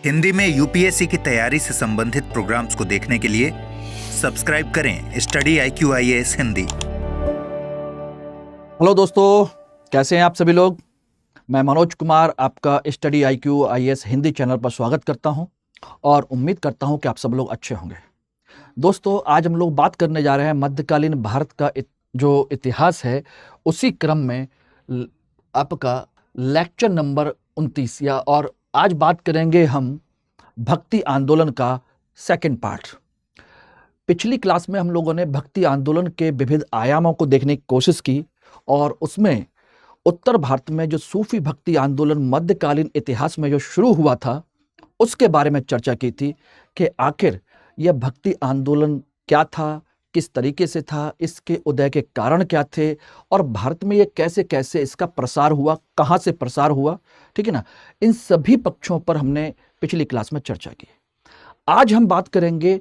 हिंदी में यूपीएससी की तैयारी से संबंधित प्रोग्राम्स को देखने के लिए सब्सक्राइब करें study IQ IAS Hindi. Hello दोस्तों, कैसे हैं आप सभी लोग। मैं मनोज कुमार आपका study IQ IAS Hindi channel पर स्वागत करता हूं और उम्मीद करता हूं कि आप सब लोग अच्छे होंगे। दोस्तों, आज हम लोग बात करने जा रहे हैं मध्यकालीन भारत का जो इतिहास है, उसी क्रम में आपका लेक्चर नंबर 29 और आज बात करेंगे हम भक्ति आंदोलन का सेकंड पार्ट। पिछली क्लास में हम लोगों ने भक्ति आंदोलन के विविध आयामों को देखने की कोशिश की और उसमें उत्तर भारत में जो सूफी भक्ति आंदोलन मध्यकालीन इतिहास में जो शुरू हुआ था उसके बारे में चर्चा की थी कि आखिर यह भक्ति आंदोलन क्या था, किस तरीके से था, इसके उदय के कारण क्या थे और भारत में ये कैसे कैसे इसका प्रसार हुआ, कहाँ से प्रसार हुआ, ठीक है ना। इन सभी पक्षों पर हमने पिछली क्लास में चर्चा की। आज हम बात करेंगे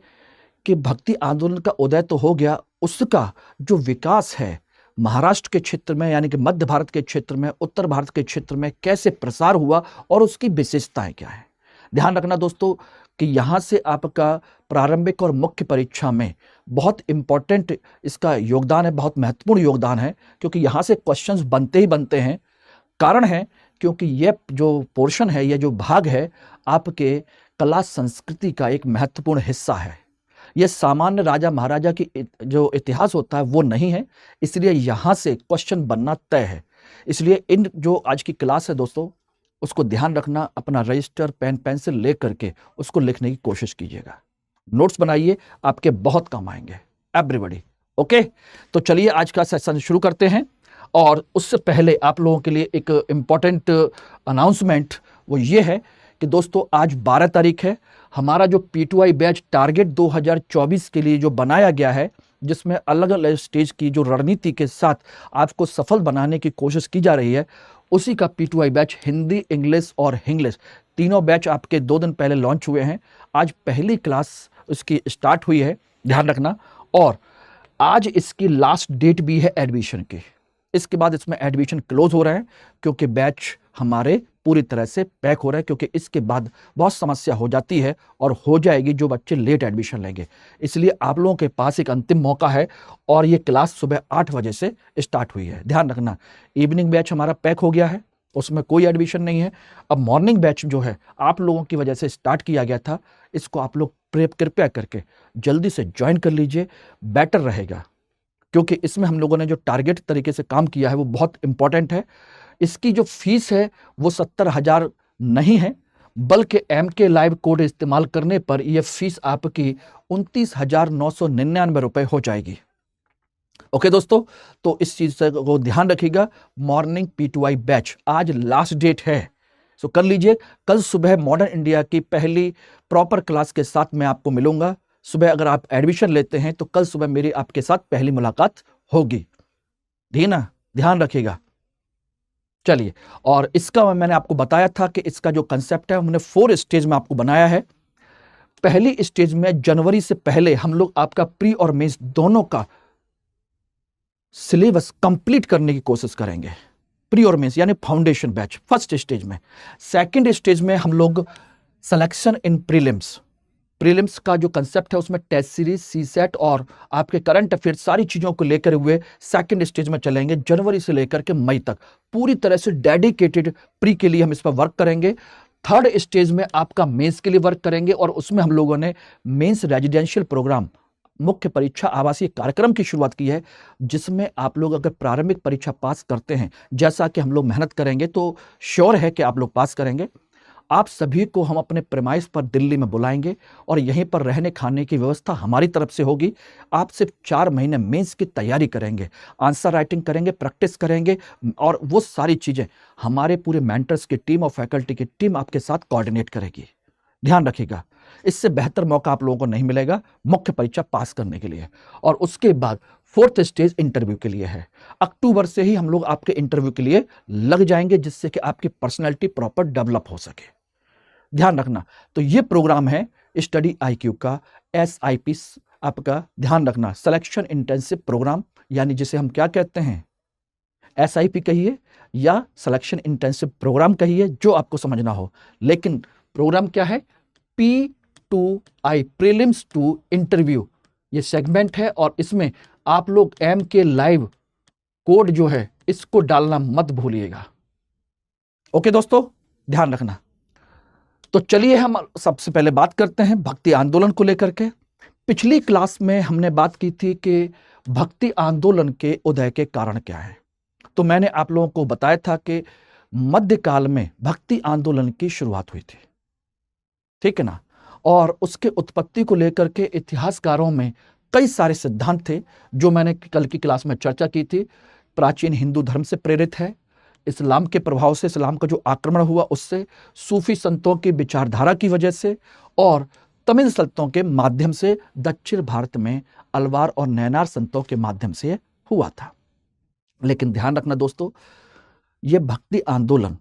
कि भक्ति आंदोलन का उदय तो हो गया, उसका जो विकास है महाराष्ट्र के क्षेत्र में यानी कि मध्य भारत के क्षेत्र में, उत्तर भारत के क्षेत्र में कैसे प्रसार हुआ और उसकी विशेषताएं क्या है। ध्यान रखना दोस्तों कि यहाँ से आपका प्रारंभिक और मुख्य परीक्षा में बहुत इंपॉर्टेंट इसका योगदान है, बहुत महत्वपूर्ण योगदान है, क्योंकि यहाँ से क्वेश्चंस बनते ही बनते हैं। कारण है क्योंकि ये जो पोर्शन है, ये जो भाग है, आपके कला संस्कृति का एक महत्वपूर्ण हिस्सा है। यह सामान्य राजा महाराजा की जो इतिहास होता है वो नहीं है, इसलिए यहाँ से क्वेश्चन बनना तय है। इसलिए इन जो आज की क्लास है दोस्तों, उसको ध्यान रखना, अपना रजिस्टर पेन पेंसिल ले करके उसको लिखने की कोशिश कीजिएगा, नोट्स बनाइए, आपके बहुत काम आएंगे एवरीबॉडी। ओके, तो चलिए आज का सेशन शुरू करते हैं। और उससे पहले आप लोगों के लिए एक इम्पॉर्टेंट अनाउंसमेंट वो ये है कि दोस्तों आज 12 तारीख है, हमारा जो P2I बैच टारगेट 2024 के लिए जो बनाया गया है, जिसमें अलग अलग स्टेज की जो रणनीति के साथ आपको सफल बनाने की कोशिश की जा रही है, उसी का P2I बैच हिंदी, इंग्लिश और इंग्लिश तीनों बैच आपके 2 दिन पहले लॉन्च हुए हैं। आज पहली क्लास उसकी स्टार्ट हुई है, ध्यान रखना। और आज इसकी लास्ट डेट भी है एडमिशन की। इसके बाद इसमें एडमिशन क्लोज हो रहा है क्योंकि बैच हमारे पूरी तरह से पैक हो रहा है, क्योंकि इसके बाद बहुत समस्या हो जाती है और हो जाएगी जो बच्चे लेट एडमिशन लेंगे। इसलिए आप लोगों के पास एक अंतिम मौका है और ये क्लास सुबह 8 बजे से स्टार्ट हुई है। ध्यान रखना, इवनिंग बैच हमारा पैक हो गया है, उसमें कोई एडमिशन नहीं है। अब मॉर्निंग बैच जो है आप लोगों की वजह से स्टार्ट किया गया था, इसको आप लोग कृपया करके जल्दी से ज्वाइन कर लीजिए, बेटर रहेगा, क्योंकि इसमें हम लोगों ने जो टारगेट तरीके से काम किया है वो बहुत इंपॉर्टेंट है। इसकी जो फीस है वो 70,000 नहीं है, बल्कि MK लाइव कोड इस्तेमाल करने पर यह फीस आपकी 29,999 रुपए हो जाएगी। ओके दोस्तों, तो इस चीज को ध्यान रखिएगा। मॉर्निंग P2I बैच आज लास्ट डेट है, सो कर लीजिए। कल सुबह मॉडर्न इंडिया की पहली प्रॉपर क्लास के साथ मैं आपको मिलूंगा सुबह। अगर आप एडमिशन लेते हैं तो कल सुबह मेरी आपके साथ पहली मुलाकात होगी, ध्यान रखिएगा। चलिए, और इसका मैंने आपको बताया था कि इसका जो कंसेप्ट है हमने 4 स्टेज में आपको बनाया है। पहली स्टेज में जनवरी से पहले हम लोग आपका प्री और मेंस दोनों का सिलेबस कंप्लीट करने की कोशिश करेंगे। प्री और मेंस यानी फाउंडेशन बैच फर्स्ट स्टेज में। सेकंड स्टेज में हम लोग सिलेक्शन इन प्रीलिम्स का जो कंसेप्ट है उसमें टेस्ट सीरीज, CSET और आपके करंट अफेयर सारी चीज़ों को लेकर हुए सेकंड स्टेज में चलेंगे। जनवरी से लेकर के मई तक पूरी तरह से डेडिकेटेड प्री के लिए हम इस पर वर्क करेंगे। थर्ड स्टेज में आपका मेंस के लिए वर्क करेंगे और उसमें हम लोगों ने मेंस रेजिडेंशियल प्रोग्राम मुख्य परीक्षा आवासीय कार्यक्रम की शुरुआत की है, जिसमें आप लोग अगर प्रारंभिक परीक्षा पास करते हैं, जैसा कि हम लोग मेहनत करेंगे तो श्योर है कि आप लोग पास करेंगे। आप सभी को हम अपने प्रेमाइस पर दिल्ली में बुलाएंगे और यहीं पर रहने खाने की व्यवस्था हमारी तरफ से होगी। आप सिर्फ 4 महीने मेंस की तैयारी करेंगे, आंसर राइटिंग करेंगे, प्रैक्टिस करेंगे और वो सारी चीज़ें हमारे पूरे मेंटर्स की टीम और फैकल्टी की टीम आपके साथ कोऑर्डिनेट करेगी। ध्यान रखिएगा, इससे बेहतर मौका आप लोगों को नहीं मिलेगा मुख्य परीक्षा पास करने के लिए। और उसके बाद 4th स्टेज इंटरव्यू के लिए है। अक्टूबर से ही हम लोग आपके इंटरव्यू के लिए लग जाएंगे, जिससे कि आपकी पर्सनैलिटी प्रॉपर डेवलप हो सके। ध्यान रखना, तो ये प्रोग्राम है स्टडी IQ का SIP आपका। ध्यान रखना, सिलेक्शन इंटेंसिव प्रोग्राम, यानी जिसे हम क्या कहते हैं, SIP कहिए या सिलेक्शन इंटेंसिव प्रोग्राम कहिए, जो आपको समझना हो, लेकिन प्रोग्राम क्या है? P2I, प्रीलिम्स टू इंटरव्यू, ये सेगमेंट है और इसमें आप लोग MK लाइव कोड जो है इसको डालना मत भूलिएगा। ओके दोस्तों, ध्यान रखना। तो चलिए हम सबसे पहले बात करते हैं भक्ति आंदोलन को लेकर के। पिछली क्लास में हमने बात की थी कि भक्ति आंदोलन के उदय के कारण क्या है। तो मैंने आप लोगों को बताया था कि मध्यकाल में भक्ति आंदोलन की शुरुआत हुई थी, ठीक है ना। और उसके उत्पत्ति को लेकर के इतिहासकारों में कई सारे सिद्धांत थे जो मैंने कल की क्लास में चर्चा की थी। प्राचीन हिंदू धर्म से प्रेरित है, इस्लाम के प्रभाव से, इस्लाम का जो आक्रमण हुआ उससे, सूफी संतों की विचारधारा की वजह से और तमिल संतों के माध्यम से, दक्षिण भारत में अलवार और नैनार संतों के माध्यम से हुआ था। लेकिन ध्यान रखना दोस्तों, यह भक्ति आंदोलन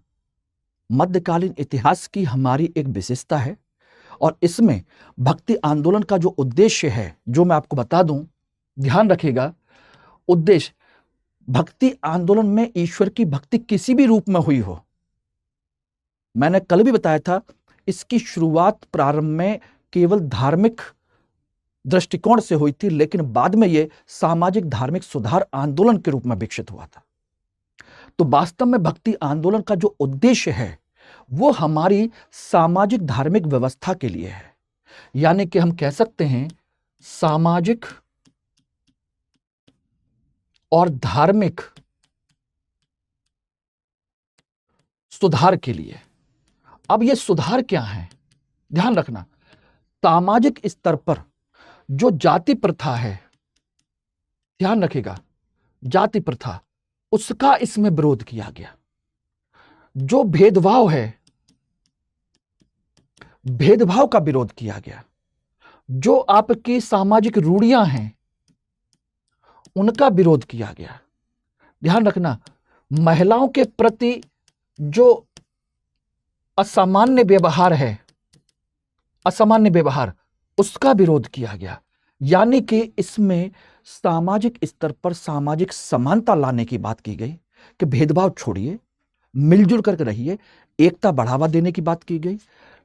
मध्यकालीन इतिहास की हमारी एक विशेषता है और इसमें भक्ति आंदोलन का जो उद्देश्य है, जो मैं आपको बता दूं, ध्यान रखिएगा। उद्देश्य भक्ति आंदोलन में ईश्वर की भक्ति किसी भी रूप में हुई हो। मैंने कल भी बताया था, इसकी शुरुआत प्रारंभ में केवल धार्मिक दृष्टिकोण से हुई थी, लेकिन बाद में यह सामाजिक धार्मिक सुधार आंदोलन के रूप में विकसित हुआ था। तो वास्तव में भक्ति आंदोलन का जो उद्देश्य है वो हमारी सामाजिक धार्मिक व्यवस्था के लिए है। यानी कि हम कह सकते हैं सामाजिक और धार्मिक सुधार के लिए। अब ये सुधार क्या है? ध्यान रखना, सामाजिक स्तर पर जो जाति प्रथा है, ध्यान रखिएगा, जाति प्रथा, उसका इसमें विरोध किया गया। जो भेदभाव है, भेदभाव का विरोध किया गया। जो आपकी सामाजिक रूढ़ियां हैं उनका विरोध किया गया। ध्यान रखना, महिलाओं के प्रति जो असामान्य व्यवहार है, असामान्य व्यवहार, उसका विरोध किया गया। यानी कि इसमें सामाजिक स्तर पर सामाजिक समानता लाने की बात की गई कि भेदभाव छोड़िए, मिलजुल करके रहिए, एकता बढ़ावा देने की बात की गई,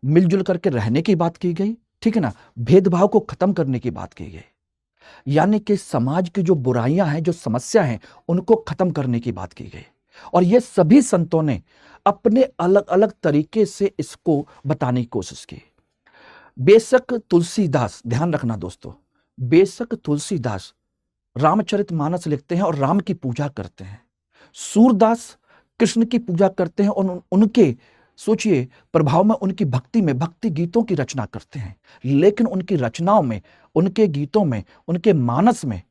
मिलजुल करके रहने की बात की गई, ठीक है ना। भेदभाव को खत्म करने की बात की गई, यानी कि समाज की जो बुराइयां हैं, जो समस्या हैं, उनको खत्म करने की बात की गई। और ये सभी संतों ने अपने अलग अलग तरीके से इसको बताने की कोशिश की। बेशक तुलसीदास, ध्यान रखना दोस्तों, बेशक तुलसीदास रामचरितमानस लिखते हैं और राम की पूजा करते हैं। सूरदास कृष्ण की पूजा करते हैं और उनके, सोचिए, प्रभाव में, उनकी भक्ति में भक्ति गीतों की रचना करते हैं। लेकिन उनकी रचनाओं में, उनके गीतों में, उनके मानस में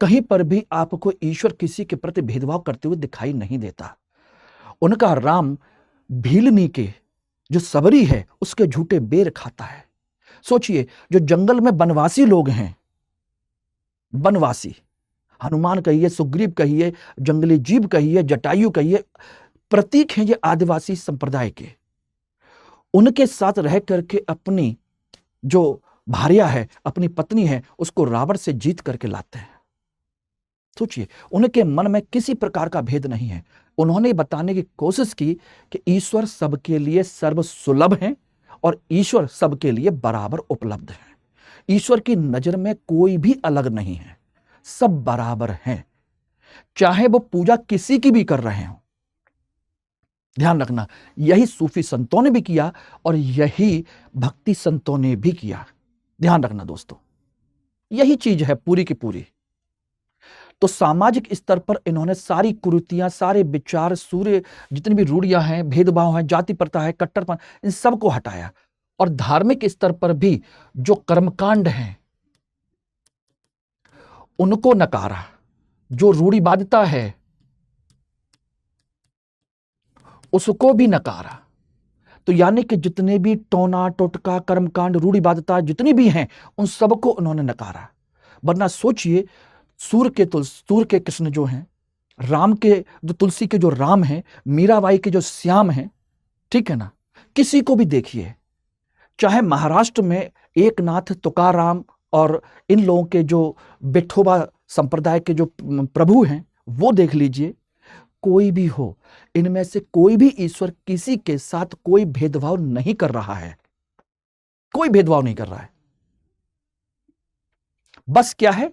कहीं पर भी आपको ईश्वर किसी के प्रति भेदभाव करते हुए दिखाई नहीं देता। उनका राम भीलनी के जो सबरी है उसके झूठे बेर खाता है। सोचिए, जो जंगल में वनवासी लोग हैं, वनवासी, हनुमान कहिए, सुग्रीव कहिए, जंगली जीव कहिए, जटायु कहिए, प्रतीक हैं ये आदिवासी संप्रदाय के। उनके साथ रह करके अपनी जो भार्या है, अपनी पत्नी है, उसको रावण से जीत करके लाते हैं। सोचिए, उनके मन में किसी प्रकार का भेद नहीं है। उन्होंने बताने की कोशिश की कि ईश्वर सबके लिए सर्वसुलभ है और ईश्वर सबके लिए बराबर उपलब्ध है। ईश्वर की नजर में कोई भी अलग नहीं है, सब बराबर हैं, चाहे वो पूजा किसी की भी कर रहे हो। ध्यान रखना, यही सूफी संतों ने भी किया और यही भक्ति संतों ने भी किया। ध्यान रखना दोस्तों, यही चीज है पूरी की पूरी। तो सामाजिक स्तर पर इन्होंने सारी कुरीतियां, सारे विचार, सूर्य जितनी भी रूढ़ियां हैं, भेदभाव है, जाति प्रथा है, कट्टरपन, इन सबको हटाया। और धार्मिक स्तर पर भी जो कर्मकांड हैं उनको नकारा, जो रूढ़िवादिता है उसको भी नकारा। तो यानी कि जितने भी टोना टोटका, कर्मकांड, रूढ़िवादिता जितनी भी हैं, उन सबको उन्होंने नकारा। वरना सोचिए, सूर्य के कृष्ण जो हैं, राम के जो तुलसी के जो राम हैं, मीराबाई के जो श्याम हैं, ठीक है ना। किसी को भी देखिए, चाहे महाराष्ट्र में एकनाथ, तुकाराम और इन लोगों के जो विठोबा संप्रदाय के जो प्रभु हैं वो देख लीजिए, कोई भी हो, इनमें से कोई भी ईश्वर किसी के साथ कोई भेदभाव नहीं कर रहा है, कोई भेदभाव नहीं कर रहा है। बस क्या है,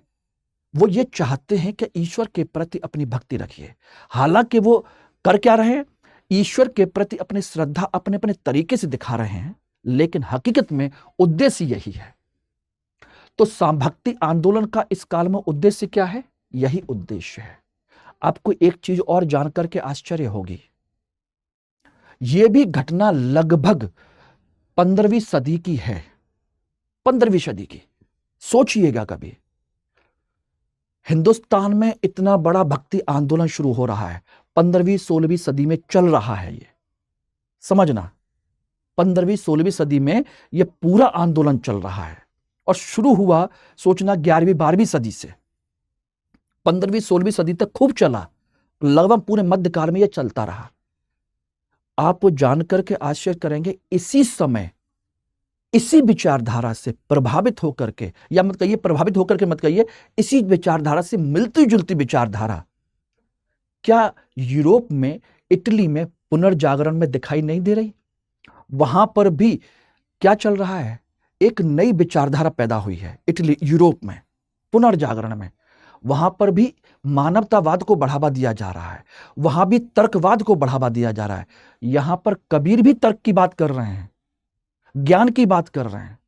वो ये चाहते हैं कि ईश्वर के प्रति अपनी भक्ति रखिए। हालांकि वो कर क्या रहे हैं, ईश्वर के प्रति अपनी श्रद्धा अपने अपने तरीके से दिखा रहे हैं, लेकिन हकीकत में उद्देश्य यही है। तो भक्ति आंदोलन का इस काल में उद्देश्य क्या है? यही उद्देश्य है। आपको एक चीज और जानकर के आश्चर्य होगी, यह भी घटना लगभग 15वीं सदी की है। 15वीं सदी की सोचिएगा, कभी हिंदुस्तान में इतना बड़ा भक्ति आंदोलन शुरू हो रहा है, 15वीं 16वीं सदी में चल रहा है। ये समझना, 15वीं 16वीं सदी में यह पूरा आंदोलन चल रहा है और शुरू हुआ सोचना 11वीं 12वीं सदी से 15वीं 16वीं सदी तक खूब चला, लगभग पूरे मध्यकाल में यह चलता रहा। आप जानकर के आश्चर्य करेंगे, इसी समय इसी विचारधारा से प्रभावित होकर के, या मत कहिए प्रभावित होकर के मत कहिए, इसी विचारधारा से मिलती जुलती विचारधारा क्या यूरोप में, इटली में पुनर्जागरण में दिखाई नहीं दे रही? वहां पर भी क्या चल रहा है, एक नई विचारधारा पैदा हुई है इटली, यूरोप में पुनर्जागरण में। वहां पर भी मानवतावाद को बढ़ावा दिया जा रहा है, वहां भी तर्कवाद को बढ़ावा दिया जा रहा है। यहां पर कबीर भी तर्क की बात कर रहे हैं, ज्ञान की बात कर रहे हैं,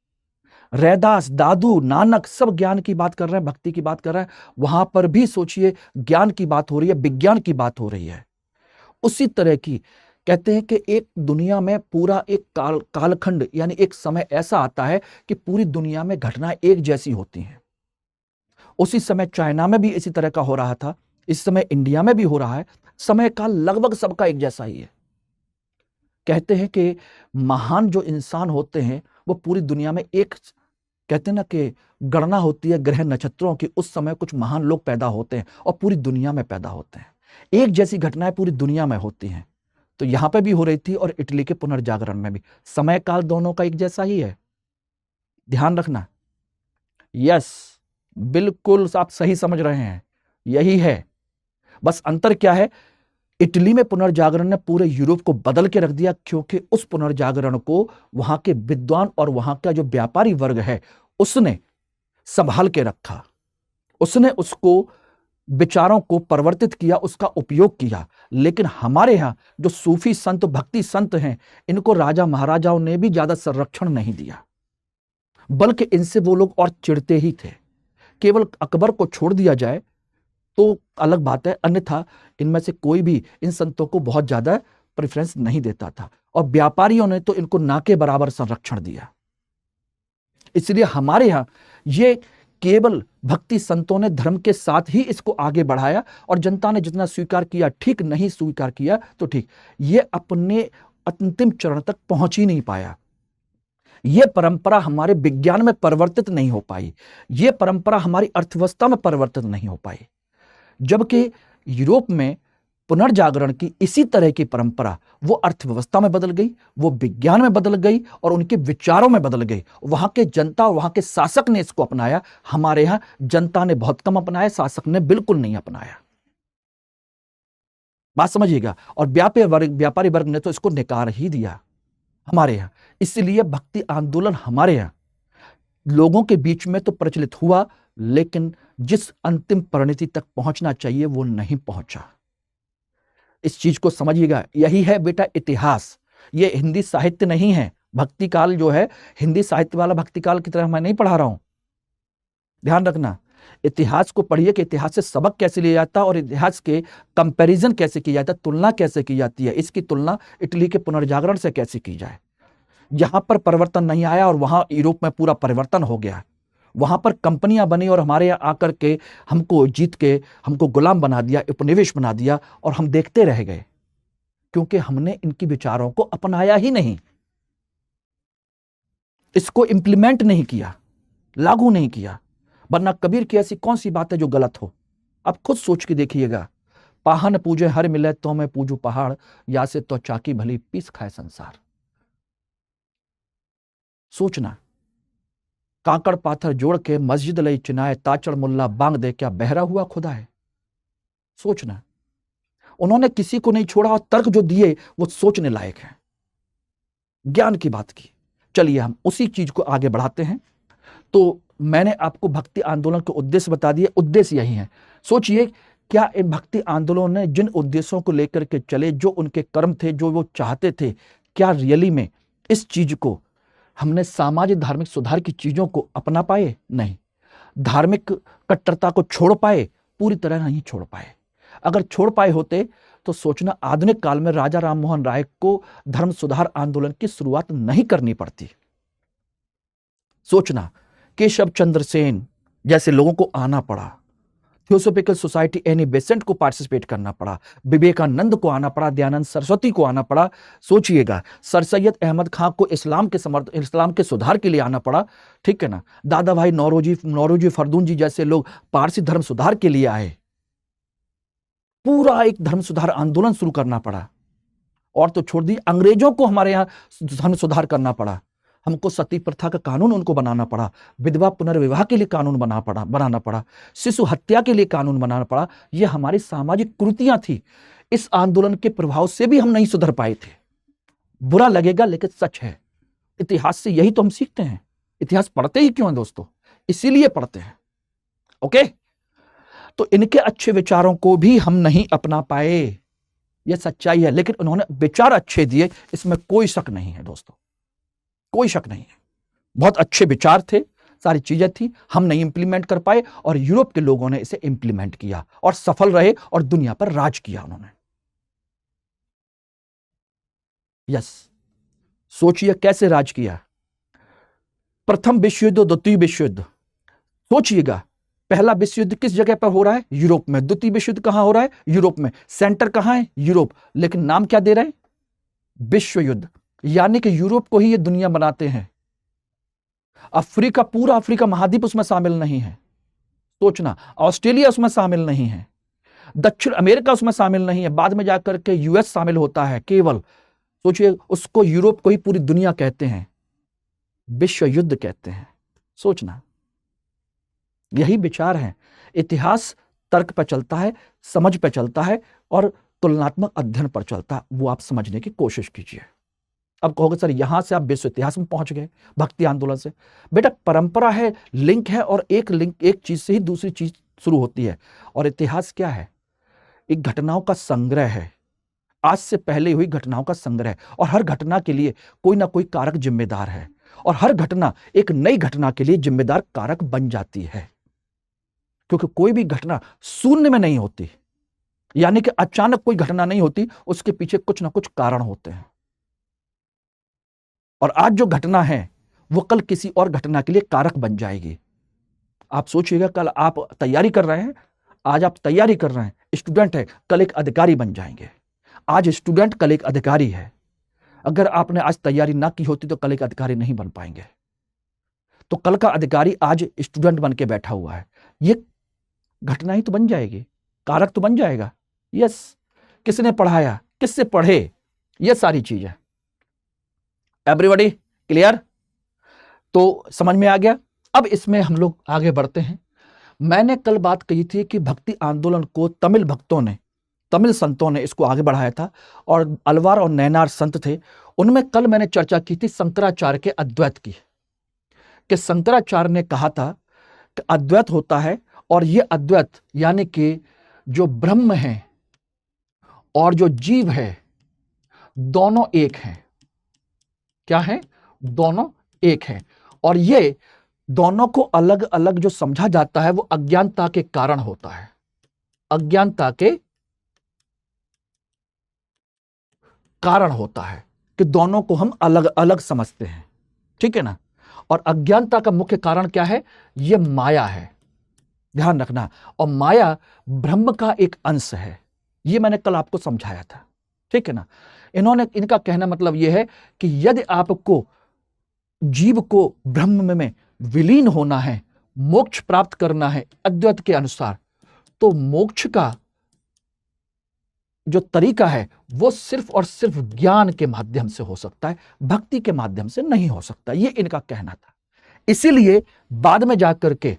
रैदास, दादू, नानक सब ज्ञान की बात कर रहे हैं, भक्ति की बात कर रहे हैं। वहां पर भी सोचिए ज्ञान की बात हो रही है, विज्ञान की बात हो रही है। उसी तरह की कहते हैं कि एक दुनिया में पूरा एक कालखंड यानी एक समय ऐसा आता है कि पूरी दुनिया में घटनाएं एक जैसी होती हैं। उसी समय चाइना में भी इसी तरह का हो रहा था, इस समय इंडिया में भी हो रहा है। समय काल लगभग सबका एक जैसा ही है। कहते हैं कि महान जो इंसान होते हैं वो पूरी दुनिया में एक, कहते हैं ना कि गणना होती है ग्रह नक्षत्रों की, उस समय कुछ महान लोग पैदा होते हैं और पूरी दुनिया में पैदा होते हैं। एक जैसी घटनाएं पूरी दुनिया में होती हैं। तो यहां पे भी हो रही थी और इटली के पुनर्जागरण में भी समय काल दोनों का एक जैसा ही है, ध्यान रखना। यस, बिल्कुल आप सही समझ रहे हैं, यही है। बस अंतर क्या है, इटली में पुनर्जागरण ने पूरे यूरोप को बदल के रख दिया, क्योंकि उस पुनर्जागरण को वहां के विद्वान और वहां का जो व्यापारी वर्ग है उसने संभाल के रखा। उसने उसको विचारों को परिवर्तित किया, उसका उपयोग किया। लेकिन हमारे यहां जो सूफी संत, भक्ति संत हैं, इनको राजा महाराजाओं ने भी ज्यादा संरक्षण नहीं दिया, बल्कि इनसे वो लोग और चिढ़ते ही थे। केवल अकबर को छोड़ दिया जाए तो अलग बात है, अन्यथा इनमें से कोई भी इन संतों को बहुत ज्यादा प्रेफरेंस नहीं देता था, और व्यापारियों ने तो इनको ना के बराबर संरक्षण दिया। इसलिए हमारे यहां ये केवल भक्ति संतों ने धर्म के साथ ही इसको आगे बढ़ाया, और जनता ने जितना स्वीकार किया ठीक, नहीं स्वीकार किया तो ठीक, ये अपने अंतिम चरण तक पहुंच ही नहीं पाया। यह परंपरा हमारे विज्ञान में परिवर्तित नहीं हो पाई, यह परंपरा हमारी अर्थव्यवस्था में परिवर्तित नहीं हो पाई। जबकि यूरोप में पुनर्जागरण की इसी तरह की परंपरा वो अर्थव्यवस्था में बदल गई, वो विज्ञान में बदल गई और उनके विचारों में बदल गई। वहां के जनता और वहां के शासक ने इसको अपनाया। हमारे यहां जनता ने बहुत कम अपनाया, शासक ने बिल्कुल नहीं अपनाया। बात समझिएगा। और व्यापारी वर्ग ने तो इसको नकार ही दिया हमारे यहां। इसलिए भक्ति आंदोलन हमारे यहां लोगों के बीच में तो प्रचलित हुआ, लेकिन जिस अंतिम परिणति तक पहुंचना चाहिए वो नहीं पहुंचा। इस चीज को समझिएगा। यही है बेटा इतिहास। ये हिंदी साहित्य नहीं है। भक्ति काल जो है हिंदी साहित्य वाला भक्ति काल की तरह मैं नहीं पढ़ा रहा हूं, ध्यान रखना। इतिहास को पढ़िए कि इतिहास से सबक कैसे लिया जाता है और इतिहास के कंपैरिजन कैसे किया जाता है, तुलना कैसे की जाती है। इसकी तुलना इटली के पुनर्जागरण से कैसे की जाए। यहां पर परिवर्तन नहीं आया और वहां यूरोप में पूरा परिवर्तन हो गया। वहां पर कंपनियां बनी और हमारे यहां आकर के हमको जीत के हमको गुलाम बना दिया, उपनिवेश बना दिया, और हम देखते रह गए, क्योंकि हमने इनकी विचारों को अपनाया ही नहीं, इसको इंप्लीमेंट नहीं किया, लागू नहीं किया। वरना कबीर की ऐसी कौन सी बात है जो गलत हो? आप खुद सोच के देखिएगा। पाहन पूजे हर मिले तो मैं पूजू पहाड़, या से तो चाकी भली पीस खाए संसार। सोचना, कांकड़ पाथर जोड़ के मस्जिद लई चिनाए, ताचड़ मुल्ला बांग दे क्या बहरा हुआ खुदा है। सोचना, उन्होंने किसी को नहीं छोड़ा और तर्क जो दिए वो सोचने लायक है, ज्ञान की बात की। चलिए हम उसी चीज को आगे बढ़ाते हैं। तो मैंने आपको भक्ति आंदोलन के उद्देश्य बता दिए, उद्देश्य यही है। सोचिए क्या इन भक्ति आंदोलन ने जिन उद्देश्यों को लेकर के चले, जो उनके कर्म थे, जो वो चाहते थे, क्या रियली में इस चीज को हमने सामाजिक धार्मिक सुधार की चीजों को अपना पाए? नहीं। धार्मिक कट्टरता को छोड़ पाए? पूरी तरह नहीं छोड़ पाए। अगर छोड़ पाए होते तो सोचना आधुनिक काल में राजा राम मोहन राय को धर्म सुधार आंदोलन की शुरुआत नहीं करनी पड़ती। सोचना केशव चंद्र सेन जैसे लोगों को आना पड़ा, थियोसॉफिकल सोसाइटी एनी बेसेंट को पार्टिसिपेट करना पड़ा, विवेकानंद को आना पड़ा, दयानंद सरस्वती को आना पड़ा। सोचिएगा सर सैयद अहमद खां को इस्लाम के सुधार के लिए आना पड़ा, ठीक है ना। दादा भाई नौरोजी फरदून जी जैसे लोग पारसी धर्म सुधार के लिए आए। पूरा एक धर्म सुधार आंदोलन शुरू करना पड़ा। और तो छोड़ दी, अंग्रेजों को हमारे यहाँ धर्म सुधार करना पड़ा। हमको सती प्रथा का कानून उनको बनाना पड़ा, विधवा पुनर्विवाह के लिए कानून बनाना पड़ा, शिशु हत्या के लिए कानून बनाना पड़ा। ये हमारी सामाजिक कुरीतियां थी। इस आंदोलन के प्रभाव से भी हम नहीं सुधर पाए थे। बुरा लगेगा लेकिन सच है। इतिहास से यही तो हम सीखते हैं। इतिहास पढ़ते ही क्यों हैं दोस्तों? इसीलिए पढ़ते हैं। ओके, तो इनके अच्छे विचारों को भी हम नहीं अपना पाए, यह सच्चाई है। लेकिन उन्होंने विचार अच्छे दिए, इसमें कोई शक नहीं है दोस्तों, कोई शक नहीं है। बहुत अच्छे विचार थे, सारी चीजें थी, हम नहीं इंप्लीमेंट कर पाए और यूरोप के लोगों ने इसे इंप्लीमेंट किया और सफल रहे और दुनिया पर राज किया उन्होंने। यस, सोचिए कैसे राज किया। प्रथम विश्व युद्ध, द्वितीय विश्व युद्ध, सोचिएगा पहला विश्व युद्ध किस जगह पर हो रहा है? यूरोप में। द्वितीय विश्व युद्ध कहां हो रहा है? यूरोप में। सेंटर कहां है? यूरोप। लेकिन नाम क्या दे रहे हैं? विश्व युद्ध। यानी कि यूरोप को ही ये दुनिया बनाते हैं। अफ्रीका, पूरा अफ्रीका महाद्वीप उसमें शामिल नहीं है। सोचना, ऑस्ट्रेलिया उसमें शामिल नहीं है, दक्षिण अमेरिका उसमें शामिल नहीं है, बाद में जाकर के यूएस शामिल होता है केवल। सोचिए, उसको यूरोप को ही पूरी दुनिया कहते हैं, विश्व युद्ध कहते हैं। सोचना, यही विचार है। इतिहास तर्क पर चलता है, समझ पर चलता है और तुलनात्मक अध्ययन पर चलता है। वो आप समझने की कोशिश कीजिए। अब कहोगे सर यहां से आप विश्व इतिहास में पहुंच गए भक्ति आंदोलन से। बेटा परंपरा है, लिंक है, और एक चीज से ही दूसरी चीज शुरू होती है। और इतिहास क्या है? एक घटनाओं का संग्रह है, आज से पहले हुई घटनाओं का संग्रह। और हर घटना के लिए कोई ना कोई कारक जिम्मेदार है, और हर घटना एक नई घटना के लिए जिम्मेदार कारक बन जाती है। क्योंकि कोई भी घटना शून्य में नहीं होती, यानी कि अचानक कोई घटना नहीं होती, उसके पीछे कुछ ना कुछ कारण होते हैं। और आज जो घटना है वो कल किसी और घटना के लिए कारक बन जाएगी। आप सोचिएगा, कल आप तैयारी कर रहे हैं, आज आप तैयारी कर रहे हैं, स्टूडेंट है, कल एक अधिकारी बन जाएंगे। आज स्टूडेंट, कल एक अधिकारी है। अगर आपने आज तैयारी ना की होती तो कल एक अधिकारी नहीं बन पाएंगे। तो कल का अधिकारी आज स्टूडेंट बन के बैठा हुआ है, ये घटना ही तो बन जाएगी, कारक तो बन जाएगा। यस, किसने पढ़ाया, किससे पढ़े, ये सारी चीजें। Everybody clear? तो समझ में आ गया। अब इसमें हम लोग आगे बढ़ते हैं। मैंने कल बात कही थी कि भक्ति आंदोलन को तमिल संतों ने इसको आगे बढ़ाया था, और अलवार और नैनार संत थे। उनमें कल मैंने चर्चा की थी शंकराचार्य के अद्वैत की, कि शंकराचार्य ने कहा था कि अद्वैत होता है, और ये अद्वैत यानी कि जो ब्रह्म है और जो जीव है दोनों एक हैं। क्या है? दोनों एक हैं। और ये दोनों को अलग अलग जो समझा जाता है वो अज्ञानता के कारण होता है। अज्ञानता के कारण होता है कि दोनों को हम अलग अलग समझते हैं, ठीक है ना। और अज्ञानता का मुख्य कारण क्या है? ये माया है, ध्यान रखना। और माया ब्रह्म का एक अंश है, ये मैंने कल आपको समझाया था, ठीक है ना। इनका कहना मतलब यह है कि यदि आपको जीव को ब्रह्म में विलीन होना है, मोक्ष प्राप्त करना है अद्वैत के अनुसार, तो मोक्ष का जो तरीका है वो सिर्फ और सिर्फ ज्ञान के माध्यम से हो सकता है, भक्ति के माध्यम से नहीं हो सकता। ये इनका कहना था। इसीलिए बाद में जाकर के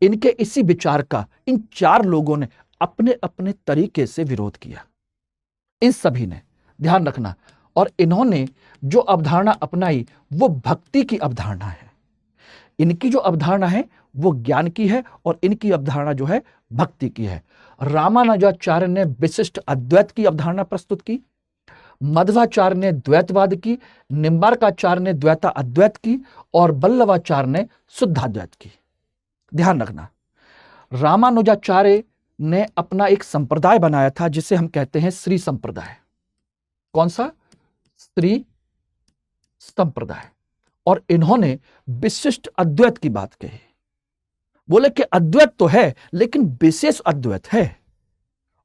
इनके इसी विचार का इन चार लोगों ने अपने अपने तरीके से विरोध किया। इन सभी ने, ध्यान रखना, और इन्होंने जो अवधारणा अपनाई वो भक्ति की अवधारणा है। इनकी जो अवधारणा है वो ज्ञान की है और इनकी अवधारणा जो है भक्ति की है। रामानुजाचार्य ने विशिष्ट अद्वैत की अवधारणा प्रस्तुत की, मध्वाचार्य ने द्वैतवाद की, निम्बार्काचार्य ने द्वैता अद्वैत की और वल्लभाचार्य ने शुद्धाद्वैत की। ध्यान रखना, रामानुजाचार्य ने अपना एक संप्रदाय बनाया था जिसे हम कहते हैं श्री संप्रदाय। कौन सा? श्री संप्रदाय। और इन्होंने विशिष्ट अद्वैत की बात कही। बोले कि अद्वैत तो है लेकिन विशेष अद्वैत है,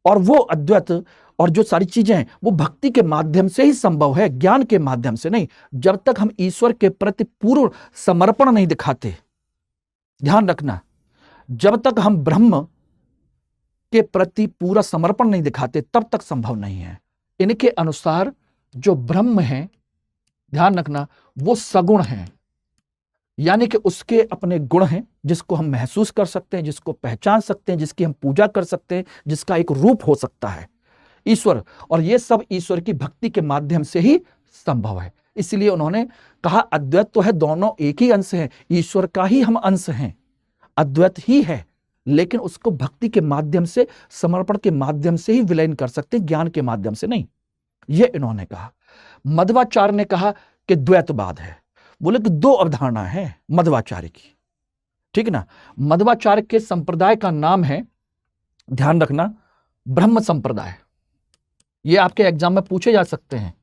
और वो अद्वैत और जो सारी चीजें हैं वो भक्ति के माध्यम से ही संभव है, ज्ञान के माध्यम से नहीं। जब तक हम ईश्वर के प्रति पूर्ण समर्पण नहीं दिखाते, ध्यान रखना, जब तक हम ब्रह्म के प्रति पूरा समर्पण नहीं दिखाते तब तक संभव नहीं है। इनके अनुसार जो ब्रह्म है, ध्यान रखना, वो सगुण है, यानी कि उसके अपने गुण हैं जिसको हम महसूस कर सकते हैं, जिसको पहचान सकते हैं, जिसकी हम पूजा कर सकते हैं, जिसका एक रूप हो सकता है ईश्वर, और ये सब ईश्वर की भक्ति के माध्यम से ही संभव है। इसलिए उन्होंने कहा अद्वैत तो है, दोनों एक ही अंश हैं, ईश्वर का ही हम अंश हैं, अद्वैत ही है, लेकिन उसको भक्ति के माध्यम से, समर्पण के माध्यम से ही विलयन कर सकते हैं, ज्ञान के माध्यम से नहीं। ये इन्होंने कहा। मध्वाचार्य ने कहा कि द्वैतवाद है। बोले कि दो अवधारणा है मध्वाचार्य की, ठीक ना। मध्वाचार्य के संप्रदाय का नाम है, ध्यान रखना, ब्रह्म संप्रदाय। ये आपके एग्जाम में पूछे जा सकते हैं।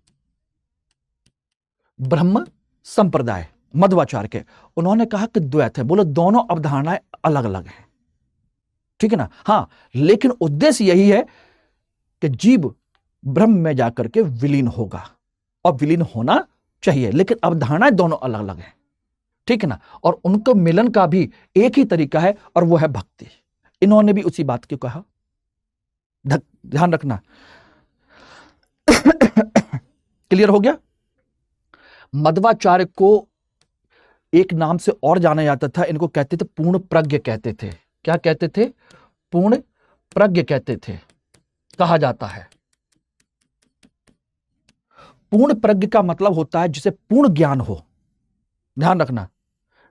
ब्रह्म संप्रदाय मध्वाचार्य के, उन्होंने कहा कि द्वैत है। बोले दोनों अवधारणाएं अलग अलग हैं, ठीक है ना। हाँ, लेकिन उद्देश्य यही है कि जीव ब्रह्म में जाकर के विलीन होगा और विलीन होना चाहिए, लेकिन अवधारणाएं दोनों अलग अलग हैं, ठीक है ना। और उनको मिलन का भी एक ही तरीका है और वो है भक्ति। इन्होंने भी उसी बात को कहा, ध्यान रखना। क्लियर हो गया। मध्वाचार्य को एक नाम से और जाना जाता था, इनको कहते थे पूर्ण प्रज्ञ कहते थे। क्या कहते थे? पूर्ण प्रज्ञ कहते थे, कहा जाता है। पूर्ण प्रज्ञ का मतलब होता है जिसे पूर्ण ज्ञान हो, ध्यान रखना,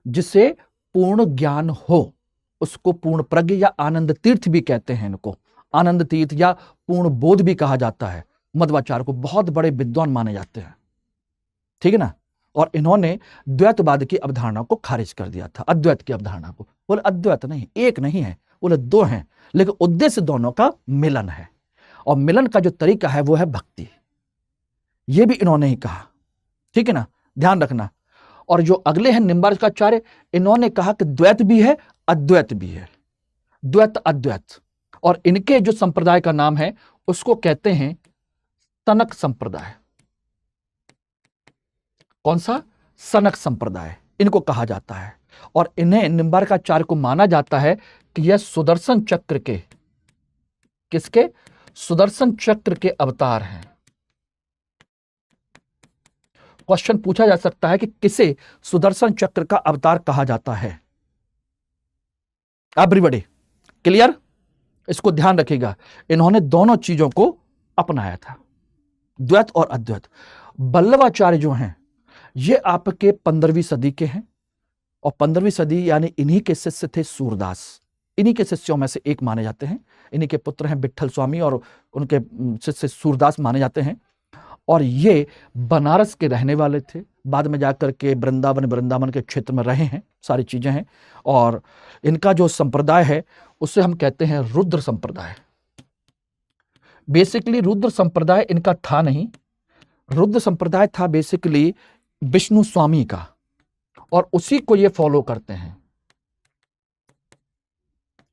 जिसे पूर्ण ज्ञान हो उसको पूर्ण प्रज्ञ या आनंद तीर्थ भी कहते हैं। इनको आनंद तीर्थ या पूर्ण बोध भी कहा जाता है। मध्वाचार्य को बहुत बड़े विद्वान माने जाते हैं, ठीक है ना। और इन्होंने द्वैतवाद की अवधारणा को खारिज कर दिया था, अद्वैत की अवधारणा को। बोले अद्वैत नहीं, एक नहीं है, बोले दो हैं, लेकिन उद्देश्य दोनों का मिलन है, और मिलन का जो तरीका है वो है भक्ति। ये भी इन्होंने ही कहा, ठीक है ना, ध्यान रखना। और जो अगले हैं निम्बार्काचार्य, इन्होंने कहा कि द्वैत भी है अद्वैत भी है, द्वैत अद्वैत। और इनके जो संप्रदाय का नाम है उसको कहते हैं सनक संप्रदाय। कौन सा? सनक संप्रदाय इनको कहा जाता है। और इन्हें निम्बार्काचार्य को माना जाता है कि यह सुदर्शन चक्र के, किसके? सुदर्शन चक्र के अवतार हैं। क्वेश्चन पूछा जा सकता है कि किसे सुदर्शन चक्र का अवतार कहा जाता है? Everybody clear? इसको ध्यान रखिएगा। इन्होंने दोनों चीजों को अपनाया था, द्वैत और अद्वैत। वल्लभाचार्य जो हैं ये आपके 15वीं सदी के हैं, और 15वीं सदी यानी इन्हीं के शिष्य थे सूरदास। इन्हीं के शिष्यों में से एक माने जाते हैं। इन्हीं के पुत्र हैं विट्ठल स्वामी और उनके शिष्य सूरदास माने जाते हैं। और ये बनारस के रहने वाले थे, बाद में जाकर के वृंदावन के क्षेत्र में रहे हैं, सारी चीजें हैं। और इनका जो संप्रदाय है उसे हम कहते हैं रुद्र संप्रदाय। बेसिकली रुद्र संप्रदाय इनका था नहीं, रुद्र संप्रदाय था बेसिकली विष्णु स्वामी का, और उसी को ये फॉलो करते हैं।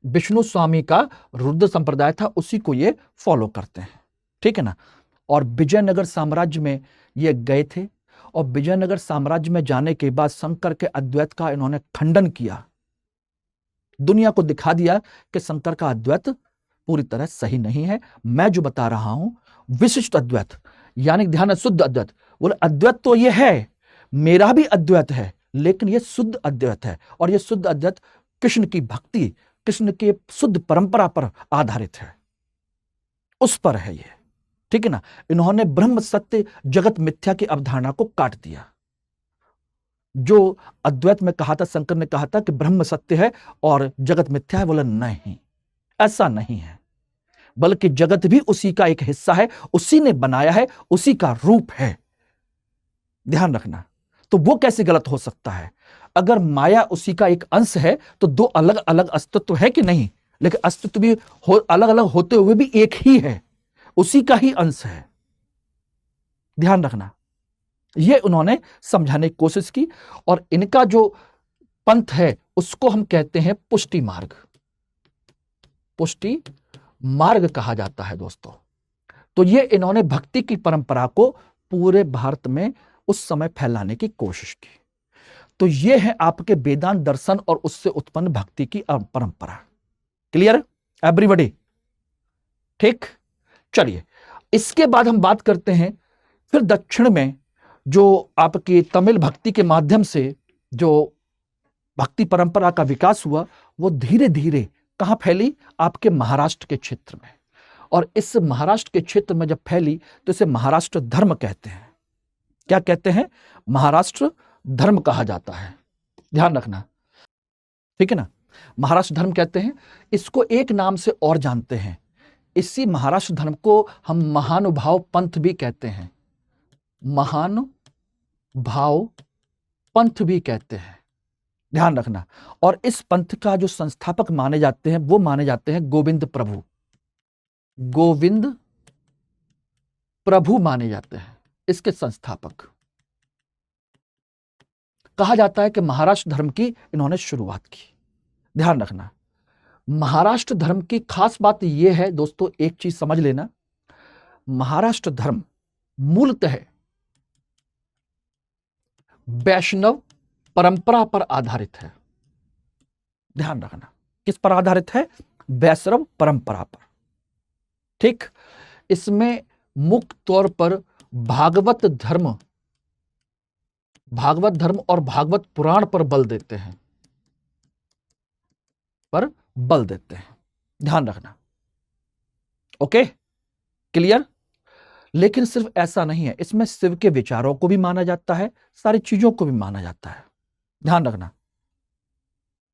विष्णु स्वामी का रुद्र संप्रदाय था, उसी को ये फॉलो करते हैं, ठीक है ना। और विजयनगर साम्राज्य में ये गए थे, और विजयनगर साम्राज्य में जाने के बाद शंकर के अद्वैत का इन्होंने खंडन किया, दुनिया को दिखा दिया कि शंकर का अद्वैत पूरी तरह सही नहीं है। मैं जो बता रहा हूं विशिष्ट अद्वैत, यानी ध्यान है शुद्ध अद्वैत। बोले अद्वैत तो ये है, मेरा भी अद्वैत है, लेकिन ये शुद्ध अद्वैत है, और ये शुद्ध अद्वैत कृष्ण की भक्ति, कृष्ण के शुद्ध परंपरा पर आधारित है, उस पर है ये, ठीक है ना। इन्होंने ब्रह्म सत्य जगत मिथ्या की अवधारणा को काट दिया। जो अद्वैत में कहा था, शंकर ने कहा था कि ब्रह्म सत्य है और जगत मिथ्या है, बोला नहीं, ऐसा नहीं है, बल्कि जगत भी उसी का एक हिस्सा है, उसी ने बनाया है, उसी का रूप है। ध्यान रखना। तो वो कैसे गलत हो सकता है? अगर माया उसी का एक अंश है तो दो अलग अलग अस्तित्व है कि नहीं, लेकिन अस्तित्व भी अलग अलग होते हुए भी एक ही है, उसी का ही अंश है। ध्यान रखना। ये उन्होंने समझाने की कोशिश की और इनका जो पंथ है उसको हम कहते हैं पुष्टि मार्ग। पुष्टि मार्ग कहा जाता है दोस्तों। तो ये इन्होंने भक्ति की परंपरा को पूरे भारत में उस समय फैलाने की कोशिश की। तो ये है आपके वेदांत दर्शन और उससे उत्पन्न भक्ति की परंपरा। Clear everybody? ठीक, चलिए इसके बाद हम बात करते हैं फिर दक्षिण में जो आपकी तमिल भक्ति के माध्यम से जो भक्ति परंपरा का विकास हुआ, वो धीरे धीरे कहां फैली? आपके महाराष्ट्र के क्षेत्र में। और इस महाराष्ट्र के क्षेत्र में जब फैली तो इसे महाराष्ट्र धर्म कहते हैं। क्या कहते हैं? महाराष्ट्र धर्म कहा जाता है। ध्यान रखना, ठीक है ना। महाराष्ट्र धर्म कहते हैं। इसको एक नाम से और जानते हैं, इसी महाराष्ट्र धर्म को हम महानुभाव पंथ भी कहते हैं। महानुभाव पंथ भी कहते हैं, ध्यान रखना। और इस पंथ का जो संस्थापक माने जाते हैं वो माने जाते हैं गोविंद प्रभु। गोविंद प्रभु माने जाते हैं इसके संस्थापक। कहा जाता है कि महाराष्ट्र धर्म की इन्होंने शुरुआत की। ध्यान रखना, महाराष्ट्र धर्म की खास बात यह है दोस्तों, एक चीज समझ लेना, महाराष्ट्र धर्म मूलतः वैष्णव परंपरा पर आधारित है। ध्यान रखना, किस पर आधारित है? वैष्णव परंपरा पर। ठीक, इसमें मुख्य तौर पर भागवत धर्म और भागवत पुराण पर बल देते हैं, ध्यान रखना। Okay, clear? लेकिन सिर्फ ऐसा नहीं है, इसमें शिव के विचारों को भी माना जाता है, सारी चीजों को भी माना जाता है, ध्यान रखना।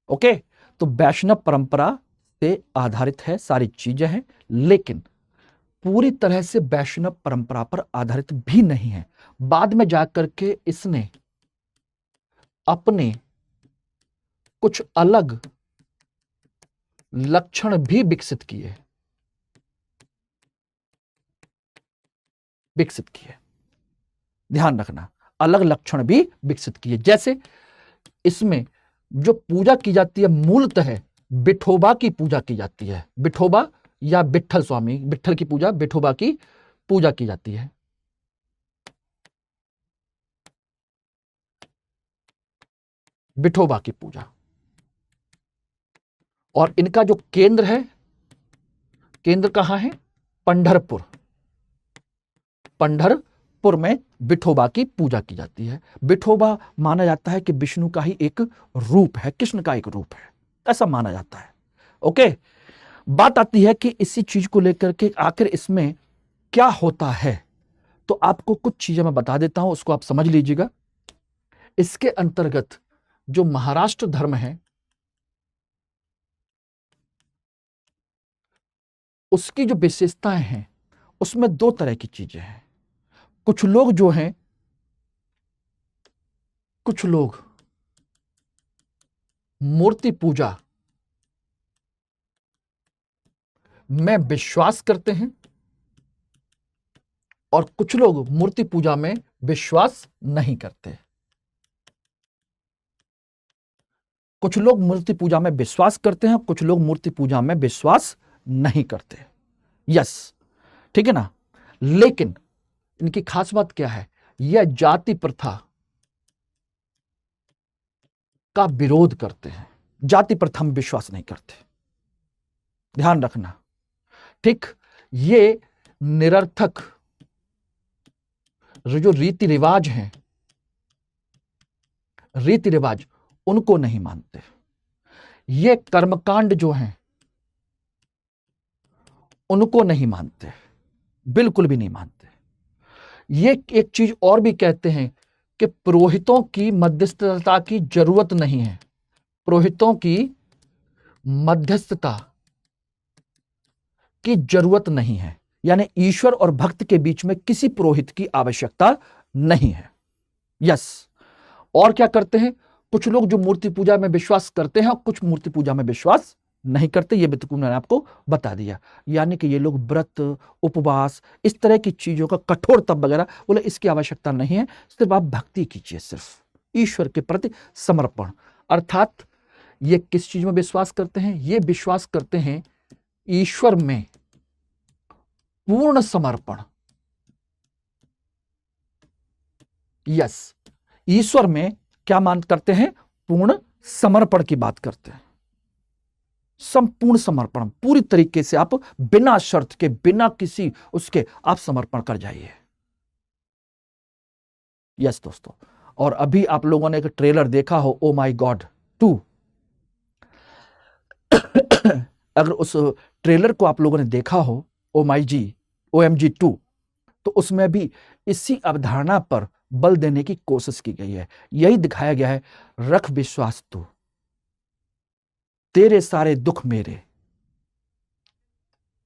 ओके, तो वैष्णव परंपरा से आधारित है, सारी चीजें हैं, लेकिन पूरी तरह से वैष्णव परंपरा पर आधारित भी नहीं है। बाद में जाकर के इसने अपने कुछ अलग लक्षण भी विकसित किए। ध्यान रखना, अलग लक्षण भी विकसित किए। जैसे इसमें जो पूजा की जाती है मूलतः विठोबा की पूजा की जाती है। विठोबा या विठल स्वामी, विठल की पूजा, विठोबा की पूजा की जाती है। विठोबा की पूजा। और इनका जो केंद्र है, केंद्र कहां है? पंढरपुर। पंढरपुर में विठोबा की पूजा की जाती है। विठोबा माना जाता है कि विष्णु का ही एक रूप है, कृष्ण का एक रूप है, ऐसा माना जाता है। ओके, बात आती है कि इसी चीज को लेकर के आखिर इसमें क्या होता है, तो आपको कुछ चीजें मैं बता देता हूं, उसको आप समझ लीजिएगा। इसके अंतर्गत जो महाराष्ट्र धर्म है उसकी जो विशेषताएं हैं उसमें दो तरह की चीजें हैं। कुछ लोग जो हैं, कुछ लोग मूर्ति पूजा में विश्वास करते हैं और कुछ लोग मूर्ति पूजा में विश्वास नहीं करते। कुछ लोग मूर्ति पूजा में विश्वास करते हैं, कुछ लोग मूर्ति पूजा में विश्वास नहीं करते। यस, ठीक है ना। लेकिन इनकी खास बात क्या है? यह जाति प्रथा का विरोध करते हैं, जाति प्रथा में विश्वास नहीं करते, ध्यान रखना। ठीक, ये निरर्थक जो रीति रिवाज हैं, रीति रिवाज उनको नहीं मानते। ये कर्मकांड जो हैं उनको नहीं मानते। बिल्कुल भी नहीं मानते। ये एक चीज और भी कहते हैं कि पुरोहितों की मध्यस्थता की जरूरत नहीं है, पुरोहितों की मध्यस्थता की जरूरत नहीं है, यानी ईश्वर और भक्त के बीच में किसी पुरोहित की आवश्यकता नहीं है। यस। और क्या करते हैं, कुछ लोग जो मूर्ति पूजा में विश्वास करते हैं और कुछ मूर्ति पूजा में विश्वास नहीं करते, ये बिल्कुल मैंने आपको बता दिया। यानी कि ये लोग व्रत, उपवास, इस तरह की चीजों का कठोर तप वगैरह, बोले इसकी आवश्यकता नहीं है, सिर्फ आप भक्ति कीजिए, सिर्फ ईश्वर के प्रति समर्पण। अर्थात ये किस चीज में विश्वास करते हैं, ये विश्वास करते हैं ईश्वर में पूर्ण समर्पण। यस, ईश्वर में क्या मान करते हैं, पूर्ण समर्पण की बात करते हैं। संपूर्ण समर्पण, पूरी तरीके से आप बिना शर्त के, बिना किसी उसके आप समर्पण कर जाइए। यस दोस्तों, और अभी आप लोगों ने एक ट्रेलर देखा हो, ओ माई गॉड 2। अगर उस ट्रेलर को आप लोगों ने देखा हो, ओ माई जी, OMG 2, तो उसमें भी इसी अवधारणा पर बल देने की कोशिश की गई है। यही दिखाया गया है, रख विश्वास तू, तेरे सारे दुख मेरे।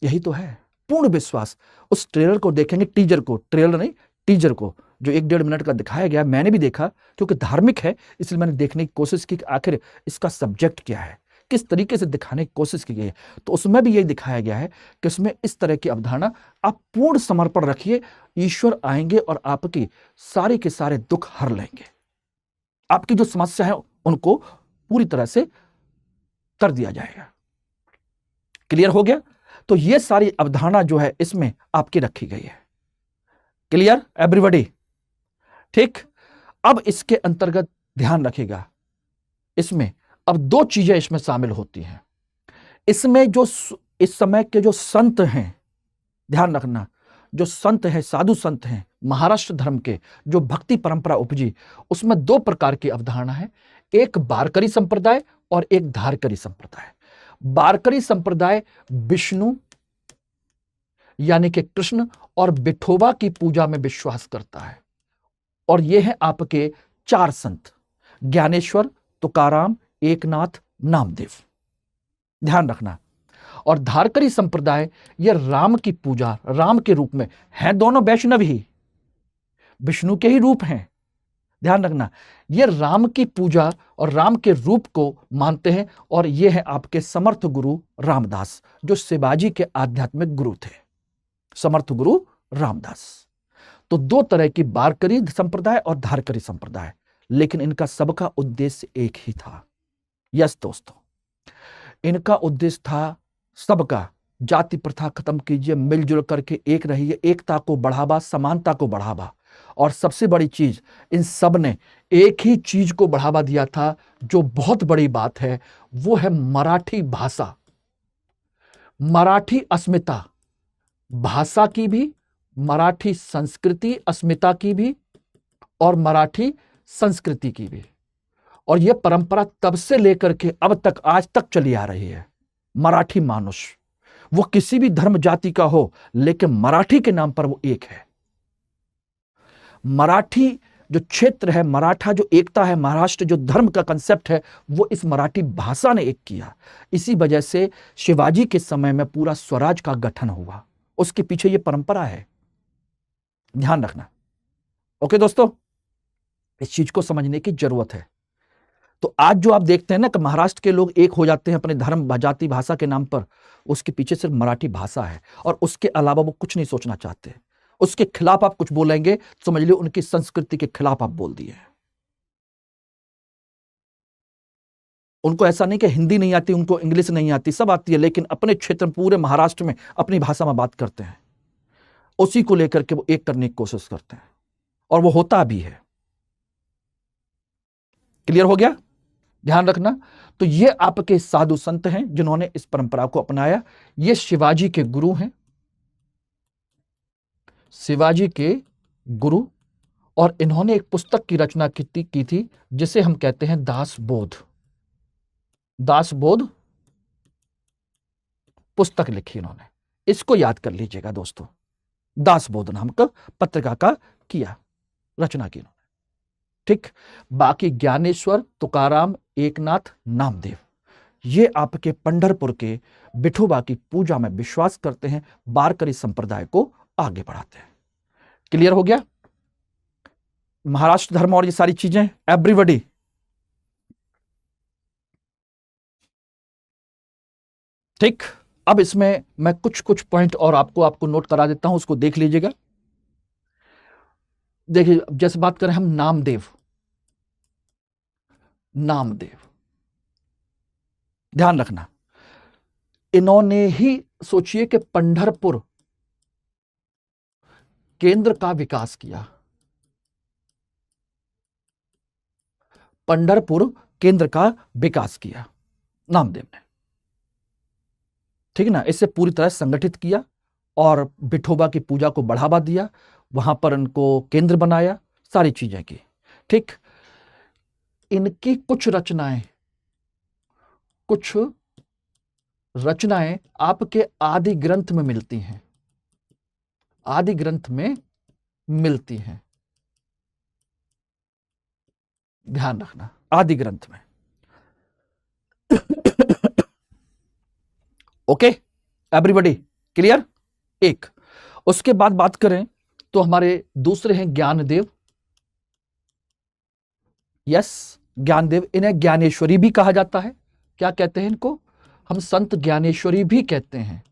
यही तो है पूर्ण विश्वास। उस ट्रेलर को देखेंगे, टीजर को, ट्रेलर नहीं टीजर को, जो 1-1.5 मिनट का दिखाया गया, मैंने भी देखा क्योंकि धार्मिक है, इसलिए मैंने देखने की कोशिश की कि आखिर इसका सब्जेक्ट क्या है, किस तरीके से दिखाने की कोशिश की गई है। तो उसमें भी यही दिखाया गया है कि उसमें इस तरह की अवधारणा, आप पूर्ण समर्पण रखिए, ईश्वर आएंगे और आपकी सारे के सारे दुख हर लेंगे, आपकी जो समस्या है उनको पूरी तरह से कर दिया जाएगा। क्लियर हो गया? तो ये सारी अवधारणा जो है इसमें आपकी रखी गई है। Clear everybody? ठीक। अब इसके अंतर्गत ध्यान रखिएगा, इसमें अब 2 चीजें इसमें शामिल होती हैं। इसमें जो इस समय के जो संत हैं, ध्यान रखना, जो संत हैं, साधु संत हैं, महाराष्ट्र धर्म के जो भक्ति परंपरा उपजी, उसमें 2 प्रकार की अवधारणा है, एक वारकरी संप्रदाय और एक धारकरी संप्रदाय। वारकरी संप्रदाय विष्णु यानी कि कृष्ण और विठोबा की पूजा में विश्वास करता है, और ये है आपके 4 संत, ज्ञानेश्वर, तुकाराम, एकनाथ, नामदेव। ध्यान रखना। और धारकरी संप्रदाय ये राम की पूजा, राम के रूप में है, दोनों वैष्णव ही, विष्णु के ही रूप हैं। ध्यान रखना, ये राम की पूजा और राम के रूप को मानते हैं, और ये है आपके समर्थ गुरु रामदास, जो शिवाजी के आध्यात्मिक गुरु थे, समर्थ गुरु रामदास। तो 2 तरह की वारकरी संप्रदाय और धारकरी संप्रदाय, लेकिन इनका सबका उद्देश्य एक ही था। यस दोस्तों, इनका उद्देश्य था सबका, जाति प्रथा खत्म कीजिए, मिलजुल करके एक रहिए, एकता को बढ़ावा, समानता को बढ़ावा। और सबसे बड़ी चीज, इन सब ने एक ही चीज को बढ़ावा दिया था, जो बहुत बड़ी बात है, वो है मराठी भाषा, मराठी अस्मिता, भाषा की भी, मराठी संस्कृति अस्मिता की भी, और मराठी संस्कृति की भी। और यह परंपरा तब से लेकर के अब तक, आज तक चली आ रही है। मराठी मानुष, वो किसी भी धर्म जाति का हो, लेकिन मराठी के नाम पर वो एक है। मराठी जो क्षेत्र है, मराठा जो एकता है, महाराष्ट्र जो धर्म का कंसेप्ट है, वो इस मराठी भाषा ने एक किया। इसी वजह से शिवाजी के समय में पूरा स्वराज का गठन हुआ, उसके पीछे ये परंपरा है। ध्यान रखना। ओके दोस्तों, इस चीज को समझने की जरूरत है। तो आज जो आप देखते हैं ना कि महाराष्ट्र के लोग एक हो जाते हैं अपने धर्म, जाति, भाषा के नाम पर, उसके पीछे सिर्फ मराठी भाषा है, और उसके अलावा वो कुछ नहीं सोचना चाहते। उसके खिलाफ आप कुछ बोलेंगे, समझ लो उनकी संस्कृति के खिलाफ आप बोल दिए। उनको ऐसा नहीं कि हिंदी नहीं आती, उनको इंग्लिश नहीं आती, सब आती है, लेकिन अपने क्षेत्र, पूरे महाराष्ट्र में अपनी भाषा में बात करते हैं, उसी को लेकर के वो एक करने की कोशिश करते हैं, और वो होता भी है। क्लियर हो गया? ध्यान रखना। तो ये आपके साधु संत हैं जिन्होंने इस परंपरा को अपनाया। ये शिवाजी के गुरु हैं, शिवाजी के गुरु, और इन्होंने एक पुस्तक की रचना की थी जिसे हम कहते हैं दासबोध। दासबोध पुस्तक लिखी इन्होंने, इसको याद कर लीजिएगा दोस्तों। दासबोध नामक पत्रिका का किया, रचना की इन्होंने। ठीक, बाकी ज्ञानेश्वर, तुकाराम, एकनाथ, नामदेव, ये आपके पंढरपुर के विठोबा की पूजा में विश्वास करते हैं, वारकरी संप्रदाय को आगे बढ़ाते हैं। क्लियर हो गया? महाराष्ट्र धर्म और ये सारी चीजें एवरीबॉडी। ठीक, अब इसमें मैं कुछ कुछ पॉइंट और आपको नोट करा देता हूं, उसको देख लीजिएगा। देखिए, जैसे बात करें हम नामदेव, ध्यान रखना, इन्होंने ही सोचिए कि पंढरपुर केंद्र का विकास किया। पंढरपुर केंद्र का विकास किया नामदेव ने, ठीक है ना। इससे पूरी तरह संगठित किया और विठोबा की पूजा को बढ़ावा दिया, वहां पर इनको केंद्र बनाया, सारी चीजें की। ठीक, इनकी कुछ रचनाएं आपके आदि ग्रंथ में मिलती हैं, आदि ग्रंथ में मिलती हैं, ध्यान रखना, आदि ग्रंथ में। Okay everybody, clear? एक, उसके बाद बात करें तो हमारे दूसरे हैं ज्ञानदेव। यस, ज्ञानदेव, इन्हें ज्ञानेश्वरी भी कहा जाता है। क्या कहते हैं इनको? हम संत ज्ञानेश्वरी भी कहते हैं।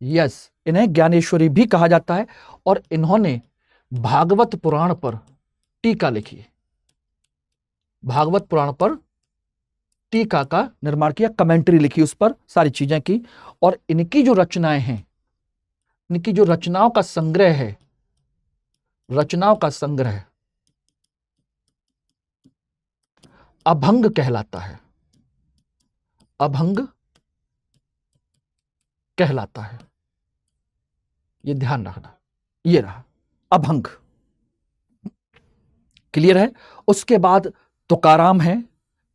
यस, इन्हें ज्ञानेश्वरी भी कहा जाता है। और इन्होंने भागवत पुराण पर टीका लिखी, भागवत पुराण पर टीका का निर्माण किया, कमेंट्री लिखी, उस पर सारी चीजें की। और इनकी जो रचनाएं हैं, इनकी जो रचनाओं का संग्रह है, रचनाओं का संग्रह अभंग कहलाता है, अभंग कहलाता है, ये ध्यान रखना। ये रहा अभंग, क्लियर है? उसके बाद तुकाराम है,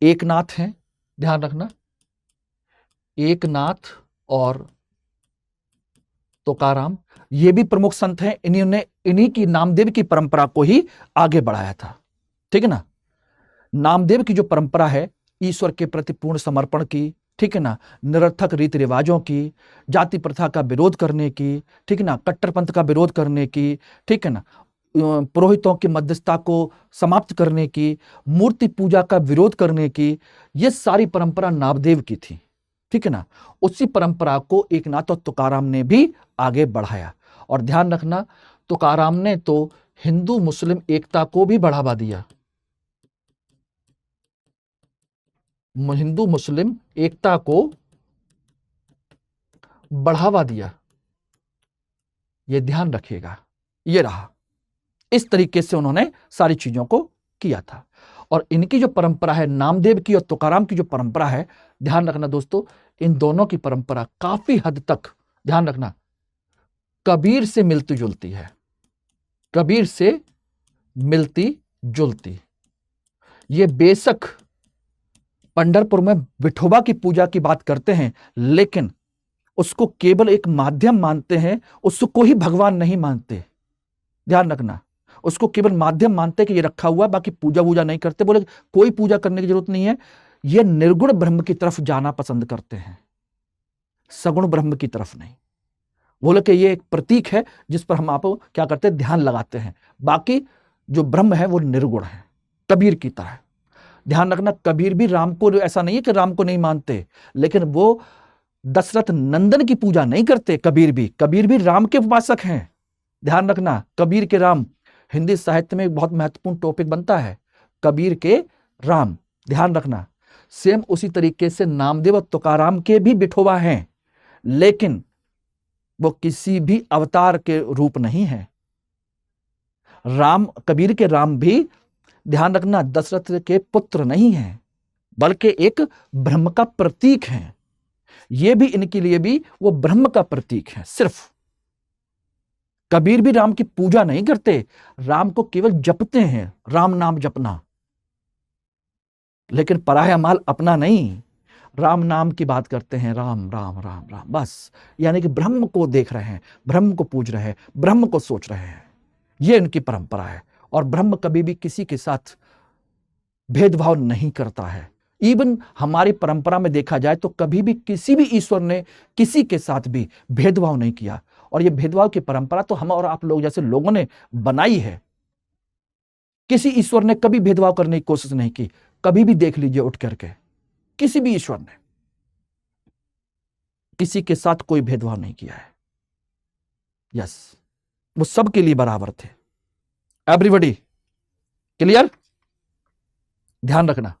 एकनाथ है, ध्यान रखना, एकनाथ और तुकाराम, ये भी प्रमुख संत हैं। इन्हीं की नामदेव की परंपरा को ही आगे बढ़ाया था, ठीक है ना। नामदेव की जो परंपरा है, ईश्वर के प्रति पूर्ण समर्पण की, ठीक है ना, निरर्थक रीति रिवाजों की, जाति प्रथा का विरोध करने की, ठीक है ना, कट्टरपंथ का विरोध करने की, ठीक है ना, पुरोहितों की मध्यस्थता को समाप्त करने की, मूर्ति पूजा का विरोध करने की, ये सारी परंपरा नामदेव की थी, ठीक है ना। उसी परंपरा को एकनाथ और तुकाराम ने भी आगे बढ़ाया। और ध्यान रखना, तुकाराम ने तो हिंदू मुस्लिम एकता को भी बढ़ावा दिया, हिंदू मुस्लिम एकता को बढ़ावा दिया, यह ध्यान रखिएगा। यह रहा, इस तरीके से उन्होंने सारी चीजों को किया था। और इनकी जो परंपरा है, नामदेव की और तुकाराम की जो परंपरा है, ध्यान रखना दोस्तों, इन दोनों की परंपरा काफी हद तक, ध्यान रखना, कबीर से मिलती जुलती है, कबीर से मिलती जुलती। ये बेशक पंढरपुर में विठोबा की पूजा की बात करते हैं, लेकिन उसको केवल एक माध्यम मानते हैं, उसको ही भगवान नहीं मानते, ध्यान रखना, उसको केवल माध्यम मानते हैं कि ये रखा हुआ, बाकी पूजा वूजा नहीं करते। बोले कोई पूजा करने की जरूरत नहीं है, ये निर्गुण ब्रह्म की तरफ जाना पसंद करते हैं, सगुण ब्रह्म की तरफ नहीं। बोले कि ये एक प्रतीक है जिस पर हम आप क्या करते हैं, ध्यान लगाते हैं, बाकी जो ब्रह्म है वो निर्गुण है, कबीर की तरह। ध्यान रखना, कबीर भी राम को, ऐसा नहीं है कि राम को नहीं मानते, लेकिन वो दशरथ नंदन की पूजा नहीं करते। कबीर भी राम के उपासक हैं, ध्यान रखना। कबीर के राम हिंदी साहित्य में एक बहुत महत्वपूर्ण टॉपिक बनता है, कबीर के राम, ध्यान रखना। सेम उसी तरीके से नामदेव और तुकाराम के भी विठोबा हैं, लेकिन वो किसी भी अवतार के रूप नहीं है। राम, कबीर के राम भी, ध्यान रखना, दशरथ के पुत्र नहीं हैं, बल्कि एक ब्रह्म का प्रतीक है। ये भी इनके लिए भी वो ब्रह्म का प्रतीक है सिर्फ। कबीर भी राम की पूजा नहीं करते, राम को केवल जपते हैं, राम नाम जपना, लेकिन पराया माल अपना नहीं। राम नाम की बात करते हैं, राम राम राम राम, बस। यानी कि ब्रह्म को देख रहे हैं, ब्रह्म को पूज रहे हैं, ब्रह्म को सोच रहे हैं। ये इनकी परंपरा है। और ब्रह्म कभी भी किसी के साथ भेदभाव नहीं करता है। इवन हमारी परंपरा में देखा जाए तो कभी भी किसी भी ईश्वर ने किसी के साथ भी भेदभाव नहीं किया। और ये भेदभाव की परंपरा तो हम और आप लोग जैसे लोगों ने बनाई है। किसी ईश्वर ने कभी भेदभाव करने की कोशिश नहीं की। कभी भी देख लीजिए उठ करके, किसी भी ईश्वर ने किसी के साथ कोई भेदभाव नहीं किया है। यस, वो सबके लिए बराबर थे। एवरीबॉडी क्लियर, ध्यान रखना।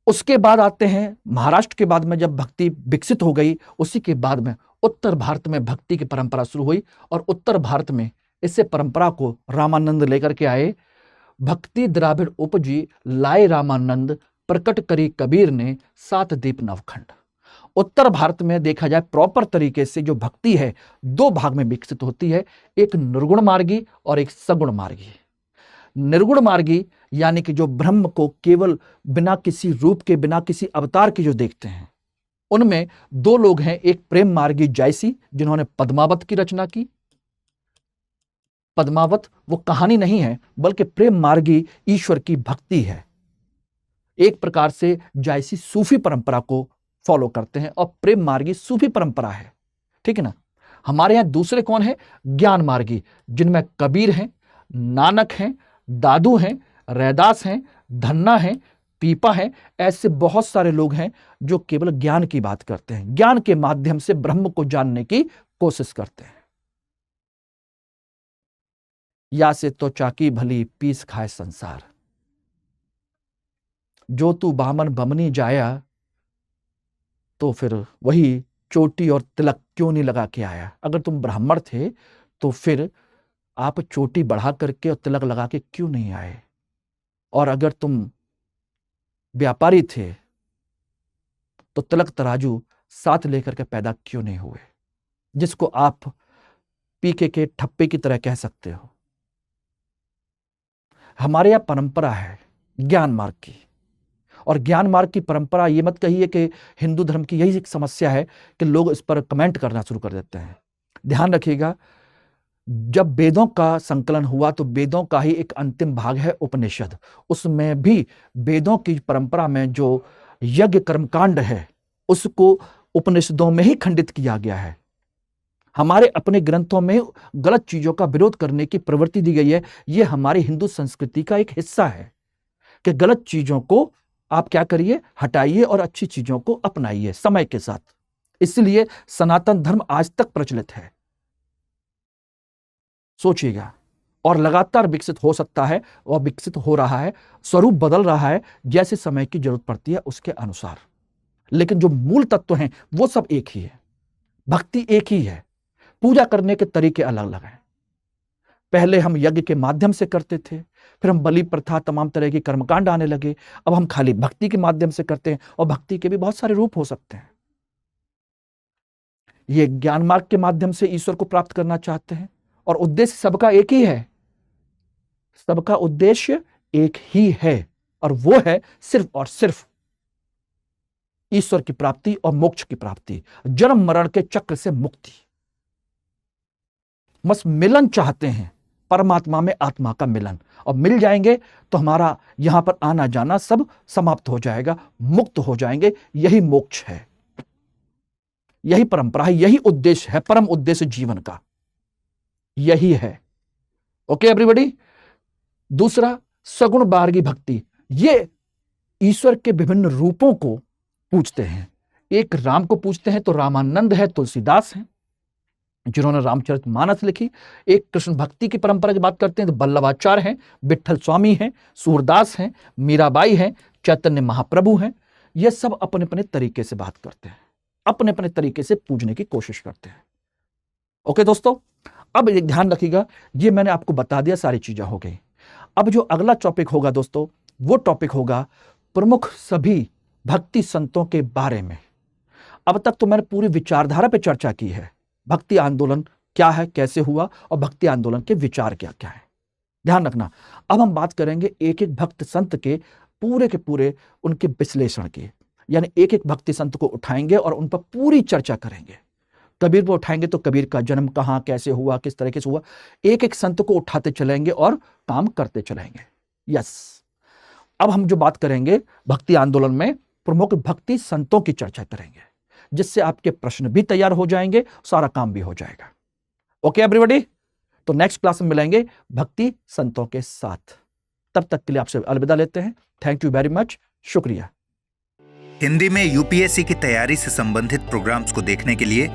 उसके बाद आते हैं महाराष्ट्र के बाद में जब भक्ति विकसित हो गई, उसी के बाद में उत्तर भारत में भक्ति की परंपरा शुरू हुई। और उत्तर भारत में इसे परंपरा को रामानंद लेकर के आए। भक्ति द्राविड़ उपजी लाए रामानंद, प्रकट करी कबीर ने सात दीप नवखंड। उत्तर भारत में देखा जाए प्रॉपर तरीके से जो भक्ति है दो भाग में विकसित होती है, एक निर्गुण मार्गी और एक सगुण मार्गी। निर्गुण मार्गी यानी कि जो ब्रह्म को केवल बिना किसी रूप के, बिना किसी अवतार के जो देखते हैं, उनमें दो लोग हैं। एक प्रेम मार्गी जायसी, जिन्होंने पद्मावत की रचना की। पद्मावत वो कहानी नहीं है, बल्कि प्रेम मार्गी ईश्वर की भक्ति है। एक प्रकार से जायसी सूफी परंपरा को फॉलो करते हैं और प्रेम मार्गी सूफी परंपरा है, ठीक है ना। हमारे यहां दूसरे कौन है? ज्ञान मार्गी, जिनमें कबीर हैं, नानक हैं, दादू हैं, रैदास हैं, धन्ना हैं, पीपा हैं। ऐसे बहुत सारे लोग हैं जो केवल ज्ञान की बात करते हैं, ज्ञान के माध्यम से ब्रह्म को जानने की कोशिश करते हैं। या से तो चाकी भली पीस खाए संसार, जो तू बामन बमनी जाया, तो फिर वही चोटी और तिलक क्यों नहीं लगा के आया। अगर तुम ब्राह्मण थे तो फिर आप चोटी बढ़ा करके और तिलक लगा के क्यों नहीं आए। और अगर तुम व्यापारी थे तो तिलक तराजू साथ लेकर के पैदा क्यों नहीं हुए, जिसको आप पीके के ठप्पे की तरह कह सकते हो। हमारे यहाँ परंपरा है ज्ञान मार्ग की। और ज्ञान मार्ग की परंपरा, ये मत कहिए कि हिंदू धर्म की यही एक समस्या है कि लोग इस पर कमेंट करना शुरू कर देते हैं। ध्यान रखिएगा, जब वेदों का संकलन हुआ तो वेदों का ही एक अंतिम भाग है उपनिषद। उसमें भी वेदों की परंपरा में जो यज्ञ कर्मकांड है उसको उपनिषदों में ही खंडित किया गया है। हमारे अपने ग्रंथों में गलत चीजों का विरोध करने की प्रवृत्ति दी गई है। यह हमारी हिंदू संस्कृति का एक हिस्सा है कि गलत चीजों को आप क्या करिए, हटाइए और अच्छी चीजों को अपनाइए समय के साथ। इसलिए सनातन धर्म आज तक प्रचलित है। सोचिएगा, और लगातार विकसित हो सकता है और विकसित हो रहा है, स्वरूप बदल रहा है जैसे समय की जरूरत पड़ती है उसके अनुसार। लेकिन जो मूल तत्व हैं वो सब एक ही है, भक्ति एक ही है। पूजा करने के तरीके अलग अलग हैं। पहले हम यज्ञ के माध्यम से करते थे, फिर हम बलि प्रथा, तमाम तरह के कर्मकांड आने लगे। अब हम खाली भक्ति के माध्यम से करते हैं, और भक्ति के भी बहुत सारे रूप हो सकते हैं। ये ज्ञान मार्ग के माध्यम से ईश्वर को प्राप्त करना चाहते हैं, और उद्देश्य सबका एक ही है। सबका उद्देश्य एक ही है, और वो है सिर्फ और सिर्फ ईश्वर की प्राप्ति और मोक्ष की प्राप्ति, जन्म मरण के चक्र से मुक्ति। बस मिलन चाहते हैं, परमात्मा में आत्मा का मिलन, और मिल जाएंगे तो हमारा यहां पर आना जाना सब समाप्त हो जाएगा, मुक्त हो जाएंगे। यही मोक्ष है, यही परंपरा है, यही उद्देश्य है, परम उद्देश्य जीवन का यही है। Okay everybody. दूसरा, सगुण मार्गी भक्ति। ये ईश्वर के विभिन्न रूपों को पूजते हैं। एक राम को पूजते हैं तो रामानंद है, तुलसीदास हैं जिन्होंने रामचरितमानस लिखी। एक कृष्ण भक्ति की परंपरा की बात करते हैं तो बल्लभाचार्य हैं, विट्ठल स्वामी हैं, सूरदास हैं, मीराबाई हैं, चैतन्य महाप्रभु हैं। ये सब अपने अपने तरीके से बात करते हैं, अपने अपने तरीके से पूजने की कोशिश करते हैं। ओके दोस्तों, अब एक ध्यान रखिएगा, ये मैंने आपको बता दिया, सारी चीजें हो गई। अब जो अगला टॉपिक होगा दोस्तों, वो टॉपिक होगा प्रमुख सभी भक्ति संतों के बारे में। अब तक तो मैंने पूरी विचारधारा पे चर्चा की है, भक्ति आंदोलन क्या है, कैसे हुआ, और भक्ति आंदोलन के विचार क्या क्या है। ध्यान रखना, अब हम बात करेंगे एक एक भक्त संत के पूरे उनके विश्लेषण की। यानी एक एक भक्ति संत को उठाएंगे और उन पर पूरी चर्चा करेंगे। कबीर को उठाएंगे तो कबीर का जन्म कहाँ कैसे हुआ, किस तरीके से हुआ, एक एक संत को उठाते चलेंगे और काम करते चलेंगे। यस, अब हम जो बात करेंगे भक्ति आंदोलन में प्रमुख भक्ति संतों की चर्चा करेंगे, जिससे आपके प्रश्न भी तैयार हो जाएंगे, सारा काम भी हो जाएगा। ओके एवरीबॉडी, तो नेक्स्ट क्लास में मिलेंगे भक्ति संतों के साथ। तब तक के लिए आपसे अलविदा लेते हैं। थैंक यू वेरी मच, शुक्रिया। हिंदी में यूपीएससी की तैयारी से संबंधित प्रोग्राम्स को देखने के लिए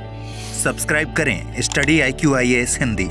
सब्सक्राइब करें स्टडी IQ IAS हिंदी।